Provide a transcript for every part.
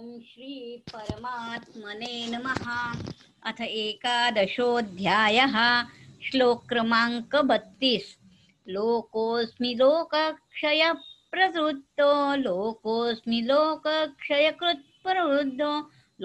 ओम श्री परमात्मने नमः। अथ एकादशोऽध्यायः। श्लोक क्रमांक 32। लोकोऽस्मि लोकक्षय प्रवृत्तो लोकोऽस्मि लोकक्षयकृत् प्रवृद्धो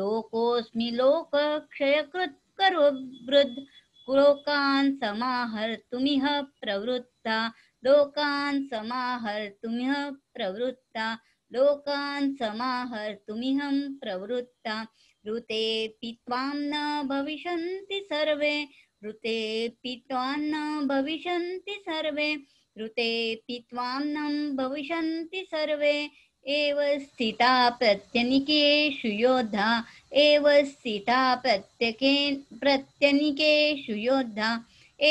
लोकोऽस्मि लोकक्षयकृत् प्रवृद्ध लोकान् समाहर्तुमिह प्रवृत्ता लोकान् समाहर्तुमिह प्रवृत्ता लोकान् समाहर्तुमिहं प्रवृत्ता ऋतेऽपि त्वां न भविष्यन्ति सर्वे ऋतेऽपि त्वां न भविष्यन्ति सर्वे ऋतेऽपि त्वां न भविष्यन्ति सर्वे एव स्थिता प्रत्यनिकेषु योद्धा एव स्थिता प्रत्यनिकेषु योद्धा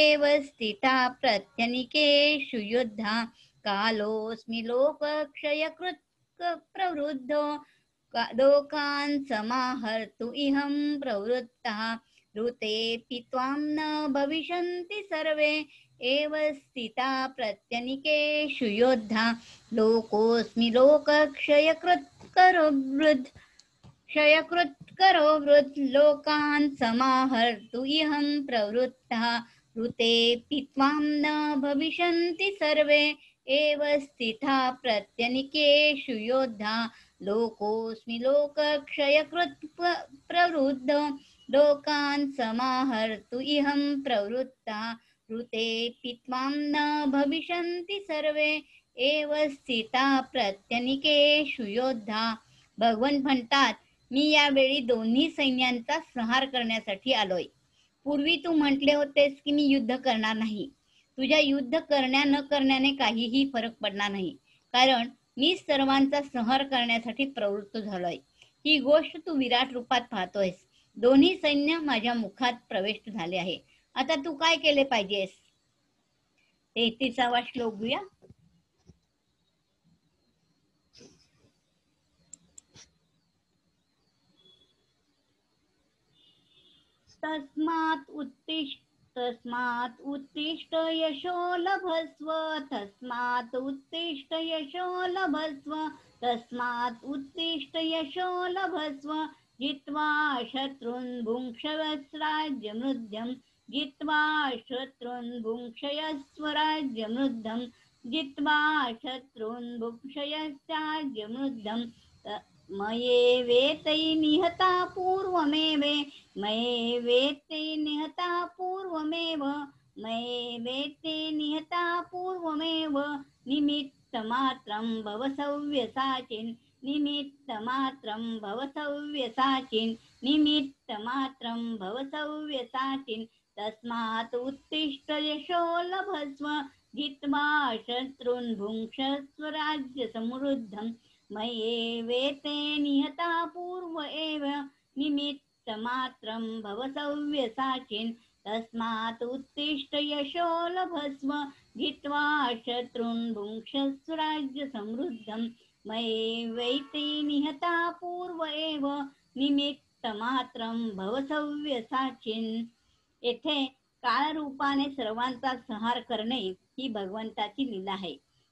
एव स्थिता प्रत्यनिकेषु योद्धा कालोऽस्मि लोकक्षयकृत् प्रवृद्धो लोकान् समाहर्तु इहं प्रवृत्तः ऋतेऽपि त्वां न भविष्यन्ति सर्वे एव स्थिता प्रत्यनिकेषु योद्धा लोकोऽस्मि लोकक्षयकृत् करो वृद्ध लोकान् समाहर्तु इहं प्रवृत्तः ऋतेऽपि त्वां न भविष्यन्ति सर्वे एव स्थिता प्रत्यनिकेषु योद्धा लोकोऽस्मि लोकक्षयकृत् प्रवृद्धो लोकान् समाहर्तु इहं प्रवृत्ता ऋतेऽपि त्वां न भविष्यन्ति सर्वे एव स्थिता प्रत्यनिकेषु योद्धा। भगवान म्हणतात, मी यावेळी दोन्ही सैन्यांचा संहार करण्यासाठी आलोय. पूर्वी तू म्हटले होतेस की मी युद्ध करणार नाही. तुझ्या युद्ध करण्या न करण्याने काहीही फरक पडणार नाही, कारण मी सर्वांचा संहार करण्यासाठी प्रवृत्त झालोय. ही गोष्ट तू विराट रूपात पाहतोयस. दोन्ही सैन्य माझ्या मुखात प्रविष्ट झाले आहे. आता तू काय केले पाहिजेस? 33वा श्लोक घेऊया. तस्मात् उत्तिष्ठ यशो लभस्व तस्मात् उत्तिष्ठ यशो लभस्व तस्मात् उत्तिष्ठ यशो लभस्व जित्वा शत्रून् भुङ्क्षस्व राज्यमृद्धं जित्वा शत्रून् भुङ्क्षस्व राज्यमृद्धं जित्वा शत्रून् भुङ्क्षस्व राज्यमृद्धं मयेवेतै निहता पूर्वमेव मयेवेते निहता पूर्वमेव मयेवेते निहता पूर्वमेव निमित्तमात्रं भव सव्यसाचिन् निमित्तमात्रं भव सव्यसाचिन् निमित्तमात्रं भव सव्यसाचिन् तस्मात् उत्तिष्ठ यशो लभस्व जित्वा शत्रून् भुङ्क्षस्व राज्यसमृद्धं मयेवेते निहता पूर्व एव निमित्तमात्रं भव सव्यसाचिन् तस्मात् उत्तिष्ठ यशो लभस्व जित्वा शत्रून् भुङ्क्षस्व राज्यसमृद्धं मयेवैते निहता पूर्व एव निमित्तमात्रं भव सव्यसाचिन्. येथे काळरूपाने सर्वांचा संहार करणे ही भगवंताची लीला आहे.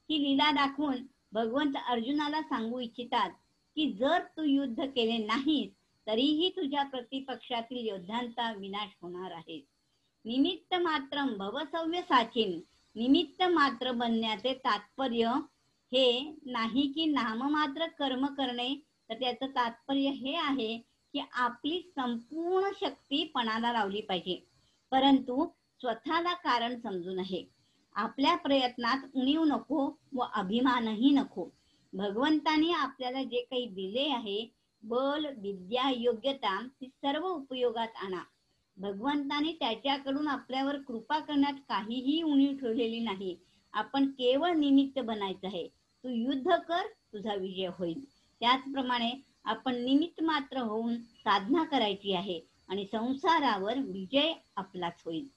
ही लीला दाखवून भगवंत अर्जुनाला सांगू इच्छितात की जर तू युद्ध केले नाहीस तरीही तुझ्या प्रतिपक्षातील योद्ध्यांचा विनाश होणार आहे. निमित्त मात्र भवसव्यसाचिन. निमित्त मात्र बनण्याचे तात्पर्य हे नाही की नाममात्र कर्म करणे, तर त्याचं तात्पर्य हे आहे की आपली संपूर्ण शक्ती पणाला लावली पाहिजे, परंतु स्वतःला कारण समजू नये. आपल्या प्रयत्नात उणीव नको व अभिमानही नको. भगवंतानी आपल्याला जे काही दिले आहे, बल विद्या योग्यता, ती सर्व उपयोगात आणा. भगवंतानी त्याच्याकडून आपल्यावर कृपा करण्यात काहीही उणीव ठेवलेली नाही. आपण केवळ निमित्त बनायचं आहे. तू युद्ध कर, तुझा विजय होईल. त्याचप्रमाणे आपण निमित्त मात्र होऊन साधना करायची आहे आणि संसारावर विजय आपलाच होईल.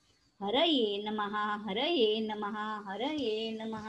हरये नमः हरये नमः हरये नमः.